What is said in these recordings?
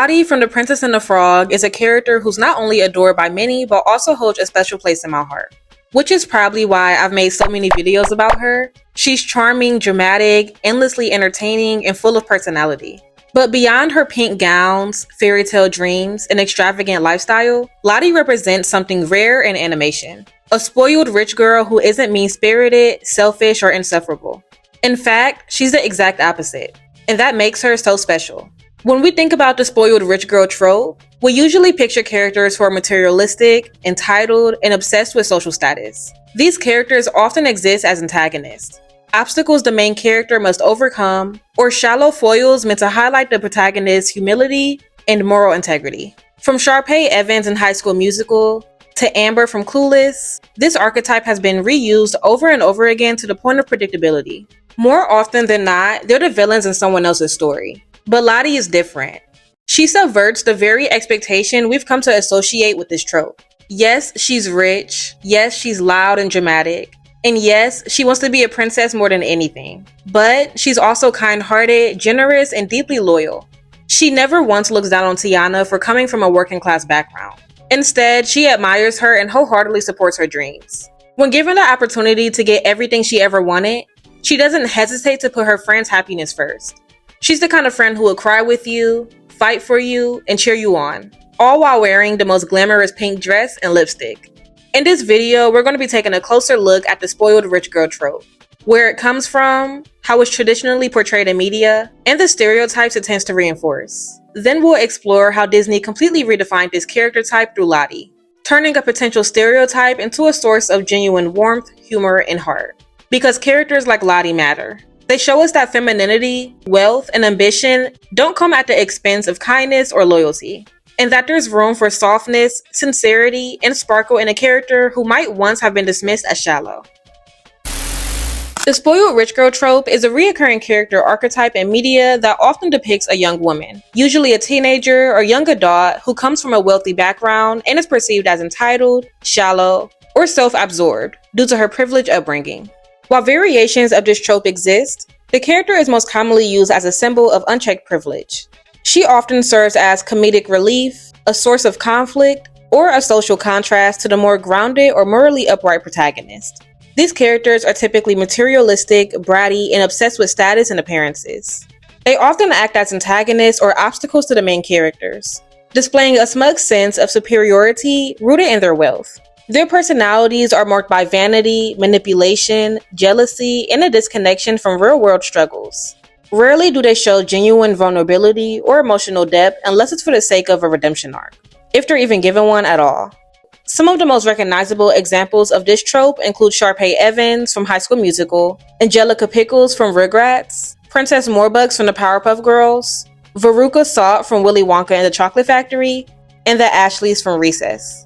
Lottie from The Princess and the Frog is a character who's not only adored by many, but also holds a special place in my heart. Which is probably why I've made so many videos about her. She's charming, dramatic, endlessly entertaining, and full of personality. But beyond her pink gowns, fairy tale dreams, and extravagant lifestyle, Lottie represents something rare in animation. A spoiled rich girl who isn't mean-spirited, selfish, or insufferable. In fact, she's the exact opposite. And that makes her so special. When we think about the spoiled rich girl trope, we usually picture characters who are materialistic, entitled, and obsessed with social status. These characters often exist as antagonists, obstacles the main character must overcome, or shallow foils meant to highlight the protagonist's humility and moral integrity. From Sharpay Evans in High School Musical to Amber from Clueless, this archetype has been reused over and over again to the point of predictability. More often than not, they're the villains in someone else's story. But Lottie is different. She subverts the very expectation we've come to associate with this trope. Yes, she's rich. Yes, she's loud and dramatic. And yes, she wants to be a princess more than anything. But she's also kind-hearted, generous, and deeply loyal. She never once looks down on Tiana for coming from a working-class background. Instead, she admires her and wholeheartedly supports her dreams. When given the opportunity to get everything she ever wanted, she doesn't hesitate to put her friend's happiness first. She's the kind of friend who will cry with you, fight for you, and cheer you on, all while wearing the most glamorous pink dress and lipstick. In this video, we're going to be taking a closer look at the spoiled rich girl trope, where it comes from, how it's traditionally portrayed in media, and the stereotypes it tends to reinforce. Then we'll explore how Disney completely redefined this character type through Lottie, turning a potential stereotype into a source of genuine warmth, humor, and heart. Because characters like Lottie matter. They show us that femininity, wealth, and ambition don't come at the expense of kindness or loyalty, and that there's room for softness, sincerity, and sparkle in a character who might once have been dismissed as shallow. The spoiled rich girl trope is a recurring character archetype in media that often depicts a young woman, usually a teenager or young adult who comes from a wealthy background and is perceived as entitled, shallow, or self-absorbed due to her privileged upbringing. While variations of this trope exist, the character is most commonly used as a symbol of unchecked privilege. She often serves as comedic relief, a source of conflict, or a social contrast to the more grounded or morally upright protagonist. These characters are typically materialistic, bratty, and obsessed with status and appearances. They often act as antagonists or obstacles to the main characters, displaying a smug sense of superiority rooted in their wealth. Their personalities are marked by vanity, manipulation, jealousy, and a disconnection from real-world struggles. Rarely do they show genuine vulnerability or emotional depth unless it's for the sake of a redemption arc, if they're even given one at all. Some of the most recognizable examples of this trope include Sharpay Evans from High School Musical, Angelica Pickles from Rugrats, Princess Morbucks from the Powerpuff Girls, Veruca Salt from Willy Wonka and the Chocolate Factory, and the Ashleys from Recess.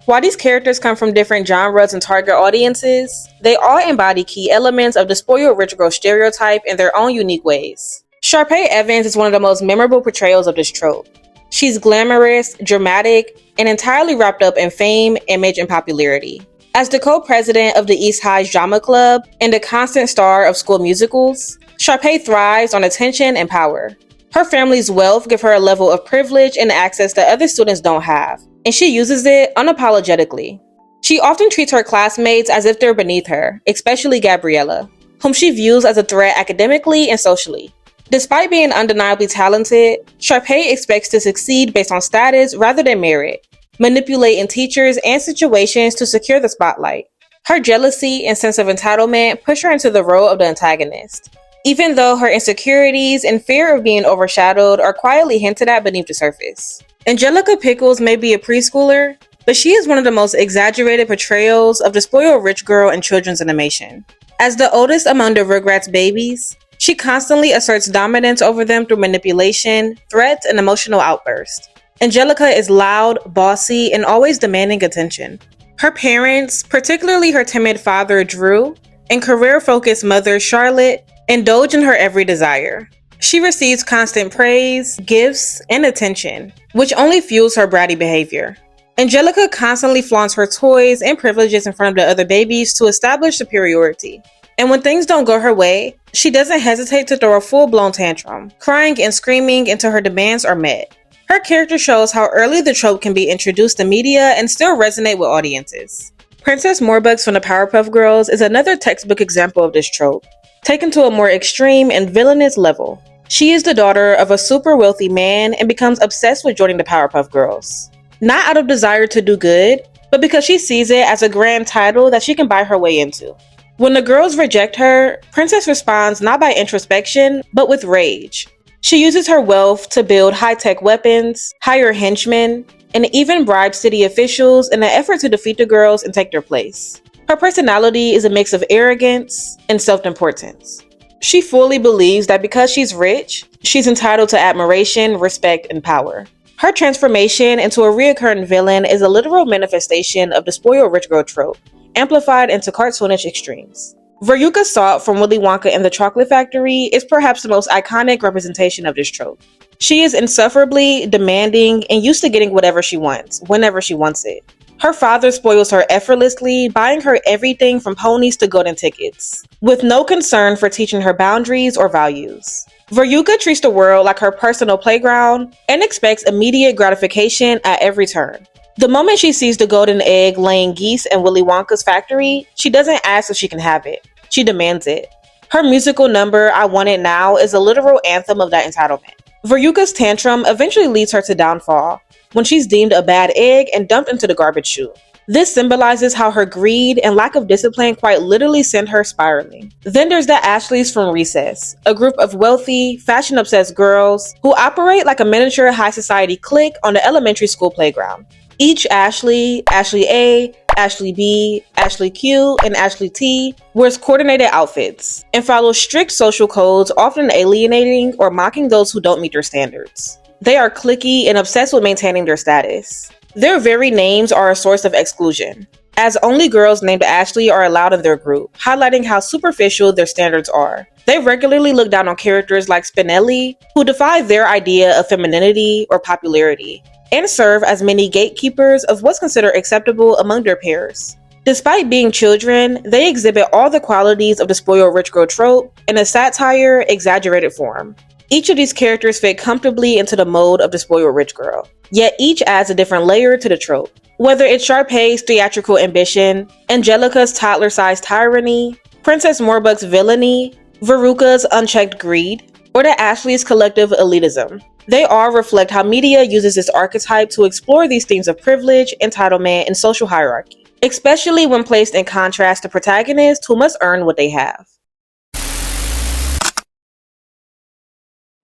While these characters come from different genres and target audiences, they all embody key elements of the spoiled rich girl stereotype in their own unique ways. Sharpay Evans is one of the most memorable portrayals of this trope. She's glamorous, dramatic, and entirely wrapped up in fame, image, and popularity. As the co-president of the East High's Drama Club and a constant star of school musicals, Sharpay thrives on attention and power. Her family's wealth gives her a level of privilege and access that other students don't have, and she uses it unapologetically. She often treats her classmates as if they're beneath her, especially Gabriella, whom she views as a threat academically and socially. Despite being undeniably talented, Sharpay expects to succeed based on status rather than merit, manipulating teachers and situations to secure the spotlight. Her jealousy and sense of entitlement push her into the role of the antagonist, even though her insecurities and fear of being overshadowed are quietly hinted at beneath the surface. Angelica Pickles may be a preschooler, but she is one of the most exaggerated portrayals of the spoiled rich girl in children's animation. As the oldest among the Rugrats babies, she constantly asserts dominance over them through manipulation, threats, and emotional outbursts. Angelica is loud, bossy, and always demanding attention. Her parents, particularly her timid father Drew, and career-focused mother Charlotte, indulge in her every desire. She receives constant praise, gifts, and attention, which only fuels her bratty behavior. Angelica constantly flaunts her toys and privileges in front of the other babies to establish superiority. And when things don't go her way, she doesn't hesitate to throw a full-blown tantrum, crying and screaming until her demands are met. Her character shows how early the trope can be introduced in media and still resonate with audiences. Princess Morbucks from the Powerpuff Girls is another textbook example of this trope, taken to a more extreme and villainous level. She is the daughter of a super wealthy man and becomes obsessed with joining the Powerpuff Girls. Not out of desire to do good, but because she sees it as a grand title that she can buy her way into. When the girls reject her, Princess responds not by introspection, but with rage. She uses her wealth to build high-tech weapons, hire henchmen, and even bribe city officials in an effort to defeat the girls and take their place. Her personality is a mix of arrogance and self-importance. She fully believes that because she's rich, she's entitled to admiration, respect, and power. Her transformation into a reoccurring villain is a literal manifestation of the spoiled rich girl trope, amplified into cartoonish extremes. Veruca Salt from Willy Wonka and the Chocolate Factory is perhaps the most iconic representation of this trope. She is insufferably demanding and used to getting whatever she wants, whenever she wants it. Her father spoils her effortlessly, buying her everything from ponies to golden tickets, with no concern for teaching her boundaries or values. Veruca treats the world like her personal playground and expects immediate gratification at every turn. The moment she sees the golden egg laying geese in Willy Wonka's factory, she doesn't ask if she can have it. She demands it. Her musical number, I Want It Now, is a literal anthem of that entitlement. Veruca's tantrum eventually leads her to downfall, when she's deemed a bad egg and dumped into the garbage chute. This symbolizes how her greed and lack of discipline quite literally send her spiraling. Then there's the Ashleys from Recess, a group of wealthy, fashion-obsessed girls who operate like a miniature high society clique on the elementary school playground. Each Ashley, Ashley A, Ashley B, Ashley Q, and Ashley T wears coordinated outfits and follows strict social codes, often alienating or mocking those who don't meet their standards. They are cliquey and obsessed with maintaining their status. Their very names are a source of exclusion, as only girls named Ashley are allowed in their group, highlighting how superficial their standards are. They regularly look down on characters like Spinelli, who defy their idea of femininity or popularity, and serve as many gatekeepers of what's considered acceptable among their peers. Despite being children, they exhibit all the qualities of the spoiled rich girl trope in a satire, exaggerated form. Each of these characters fit comfortably into the mold of the spoiled rich girl, yet each adds a different layer to the trope. Whether it's Sharpay's theatrical ambition, Angelica's toddler-sized tyranny, Princess Morbuck's villainy, Veruca's unchecked greed, or the Ashley's collective elitism, they all reflect how media uses this archetype to explore these themes of privilege, entitlement, and social hierarchy, especially when placed in contrast to protagonists who must earn what they have.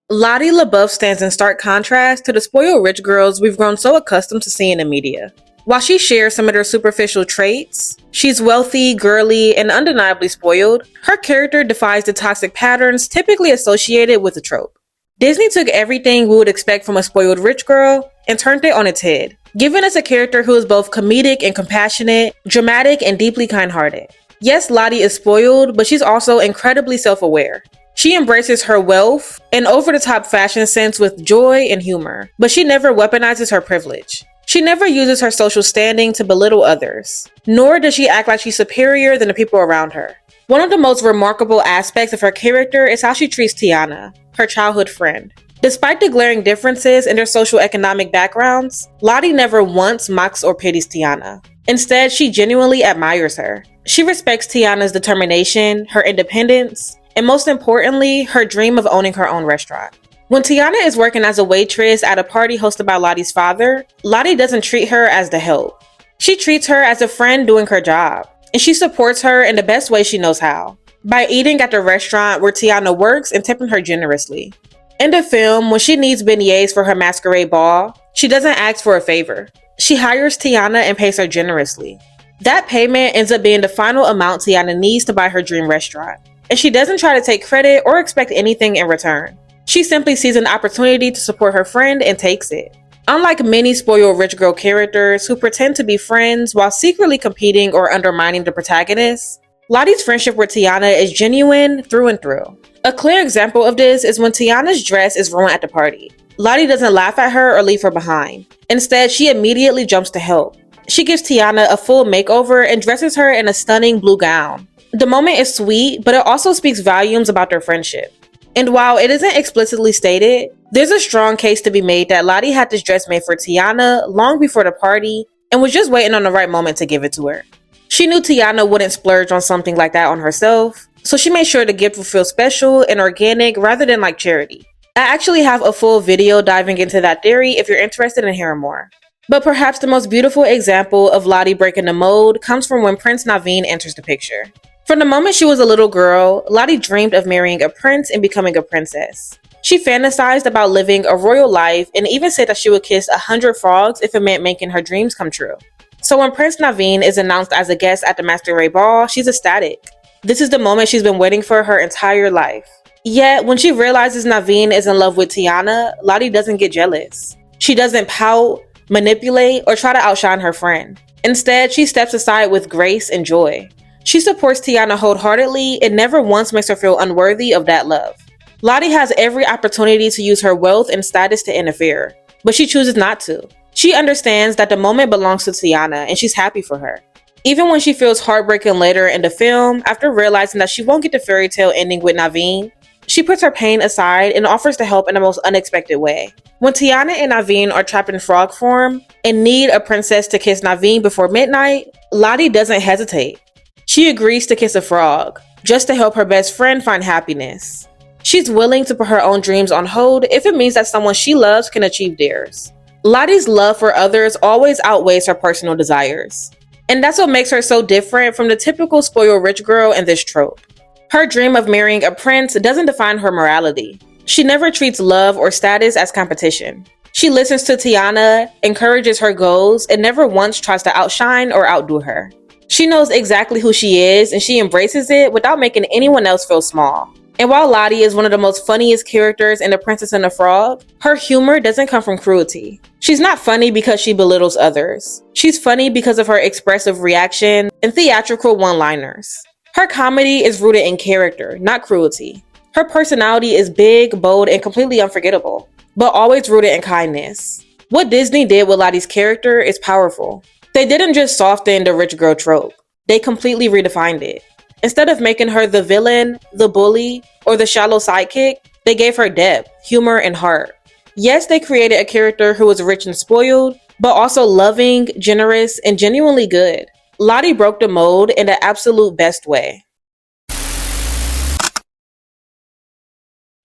Lottie LaBouff stands in stark contrast to the spoiled rich girls we've grown so accustomed to seeing in media. While she shares some of their superficial traits, she's wealthy, girly, and undeniably spoiled, her character defies the toxic patterns typically associated with the trope. Disney took everything we would expect from a spoiled rich girl and turned it on its head, giving us a character who is both comedic and compassionate, dramatic and deeply kind-hearted. Yes, Lottie is spoiled, but she's also incredibly self-aware. She embraces her wealth and over-the-top fashion sense with joy and humor, but she never weaponizes her privilege. She never uses her social standing to belittle others, nor does she act like she's superior than the people around her. One of the most remarkable aspects of her character is how she treats Tiana, her childhood friend. Despite the glaring differences in their socio-economic backgrounds, Lottie never once mocks or pities Tiana. Instead, she genuinely admires her. She respects Tiana's determination, her independence, and most importantly, her dream of owning her own restaurant. When Tiana is working as a waitress at a party hosted by Lottie's father, Lottie doesn't treat her as the help. She treats her as a friend doing her job, and she supports her in the best way she knows how, by eating at the restaurant where Tiana works and tipping her generously. In the film, when she needs beignets for her masquerade ball, she doesn't ask for a favor. She hires Tiana and pays her generously. That payment ends up being the final amount Tiana needs to buy her dream restaurant, and she doesn't try to take credit or expect anything in return. She simply sees an opportunity to support her friend and takes it. Unlike many spoiled rich girl characters who pretend to be friends while secretly competing or undermining the protagonist, Lottie's friendship with Tiana is genuine through and through. A clear example of this is when Tiana's dress is ruined at the party. Lottie doesn't laugh at her or leave her behind. Instead, she immediately jumps to help. She gives Tiana a full makeover and dresses her in a stunning blue gown. The moment is sweet, but it also speaks volumes about their friendship. And while it isn't explicitly stated, there's a strong case to be made that Lottie had this dress made for Tiana long before the party and was just waiting on the right moment to give it to her. She knew Tiana wouldn't splurge on something like that on herself, so she made sure the gift would feel special and organic rather than like charity. I actually have a full video diving into that theory if you're interested in hearing more. But perhaps the most beautiful example of Lottie breaking the mold comes from when Prince Naveen enters the picture. From the moment she was a little girl, Lottie dreamed of marrying a prince and becoming a princess. She fantasized about living a royal life and even said that she would kiss 100 frogs if it meant making her dreams come true. So when Prince Naveen is announced as a guest at the Masquerade Ball, she's ecstatic. This is the moment she's been waiting for her entire life. Yet, when she realizes Naveen is in love with Tiana, Lottie doesn't get jealous. She doesn't pout, manipulate, or try to outshine her friend. Instead, she steps aside with grace and joy. She supports Tiana wholeheartedly and never once makes her feel unworthy of that love. Lottie has every opportunity to use her wealth and status to interfere, but she chooses not to. She understands that the moment belongs to Tiana and she's happy for her. Even when she feels heartbroken later in the film, after realizing that she won't get the fairy tale ending with Naveen, she puts her pain aside and offers to help in the most unexpected way. When Tiana and Naveen are trapped in frog form and need a princess to kiss Naveen before midnight, Lottie doesn't hesitate. She agrees to kiss a frog, just to help her best friend find happiness. She's willing to put her own dreams on hold if it means that someone she loves can achieve theirs. Lottie's love for others always outweighs her personal desires. And that's what makes her so different from the typical spoiled rich girl in this trope. Her dream of marrying a prince doesn't define her morality. She never treats love or status as competition. She listens to Tiana, encourages her goals, and never once tries to outshine or outdo her. She knows exactly who she is and she embraces it without making anyone else feel small. And while Lottie is one of the most funniest characters in The Princess and the Frog, her humor doesn't come from cruelty. She's not funny because she belittles others. She's funny because of her expressive reaction and theatrical one-liners. Her comedy is rooted in character, not cruelty. Her personality is big, bold, and completely unforgettable, but always rooted in kindness. What Disney did with Lottie's character is powerful. They didn't just soften the rich girl trope, they completely redefined it. Instead of making her the villain, the bully, or the shallow sidekick, they gave her depth, humor, and heart. Yes, they created a character who was rich and spoiled, but also loving, generous, and genuinely good. Lottie broke the mold in the absolute best way.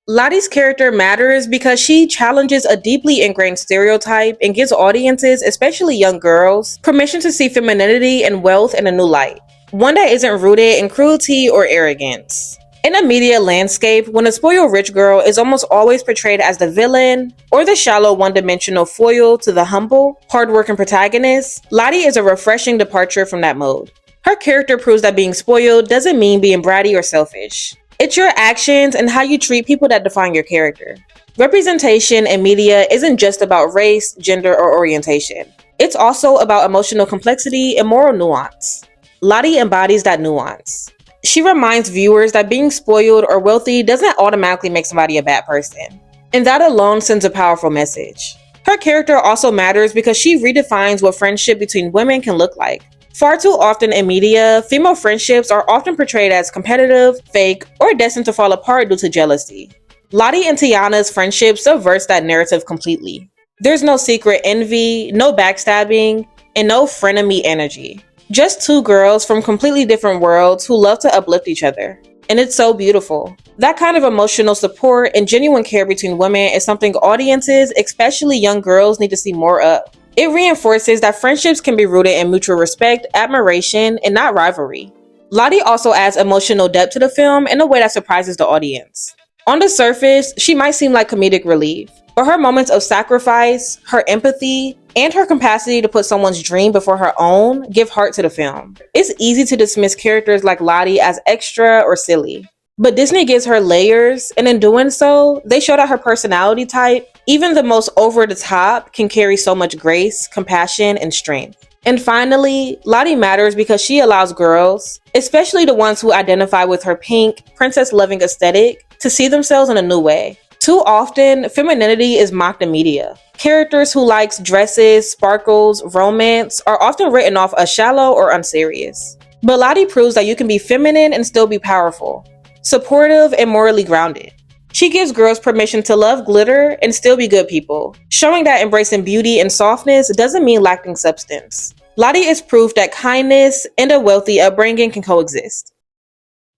Lottie's character matters because she challenges a deeply ingrained stereotype and gives audiences, especially young girls, permission to see femininity and wealth in a new light. One that isn't rooted in cruelty or arrogance. In a media landscape, when a spoiled rich girl is almost always portrayed as the villain or the shallow one-dimensional foil to the humble, hardworking protagonist, Lottie is a refreshing departure from that mode. Her character proves that being spoiled doesn't mean being bratty or selfish. It's your actions and how you treat people that define your character. Representation in media isn't just about race, gender, or orientation. It's also about emotional complexity and moral nuance. Lottie embodies that nuance. She reminds viewers that being spoiled or wealthy doesn't automatically make somebody a bad person. And that alone sends a powerful message. Her character also matters because she redefines what friendship between women can look like. Far too often in media, female friendships are often portrayed as competitive, fake, or destined to fall apart due to jealousy. Lottie and Tiana's friendship subverts that narrative completely. There's no secret envy, no backstabbing, and no frenemy energy. Just two girls from completely different worlds who love to uplift each other. And it's so beautiful. That kind of emotional support and genuine care between women is something audiences, especially young girls, need to see more of. It reinforces that friendships can be rooted in mutual respect, admiration, and not rivalry. Lottie also adds emotional depth to the film in a way that surprises the audience. On the surface, she might seem like comedic relief, but her moments of sacrifice, her empathy, and her capacity to put someone's dream before her own give heart to the film. It's easy to dismiss characters like Lottie as extra or silly, but Disney gives her layers, and in doing so, they show that her personality type, even the most over the top, can carry so much grace, compassion, and strength. And finally, Lottie matters because she allows girls, especially the ones who identify with her pink, princess-loving aesthetic, to see themselves in a new way. Too often, femininity is mocked in media. Characters who likes dresses, sparkles, romance are often written off as shallow or unserious. But Lottie proves that you can be feminine and still be powerful, supportive and morally grounded. She gives girls permission to love glitter and still be good people, showing that embracing beauty and softness doesn't mean lacking substance. Lottie is proof that kindness and a wealthy upbringing can coexist.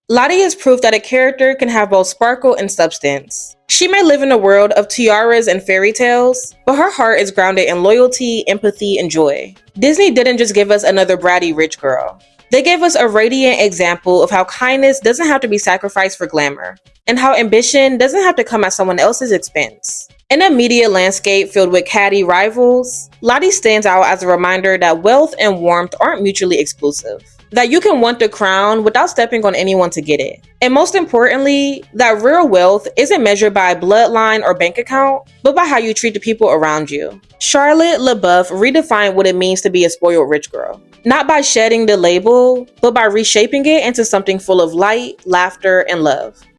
Lottie is proof that a character can have both sparkle and substance. She may live in a world of tiaras and fairy tales, but her heart is grounded in loyalty, empathy, and joy. Disney didn't just give us another bratty rich girl. They gave us a radiant example of how kindness doesn't have to be sacrificed for glamour, and how ambition doesn't have to come at someone else's expense. In a media landscape filled with catty rivals, Lottie stands out as a reminder that wealth and warmth aren't mutually exclusive. That you can want the crown without stepping on anyone to get it. And most importantly, that real wealth isn't measured by bloodline or bank account, but by how you treat the people around you. Charlotte LaBouff redefined what it means to be a spoiled rich girl. Not by shedding the label, but by reshaping it into something full of light, laughter, and love.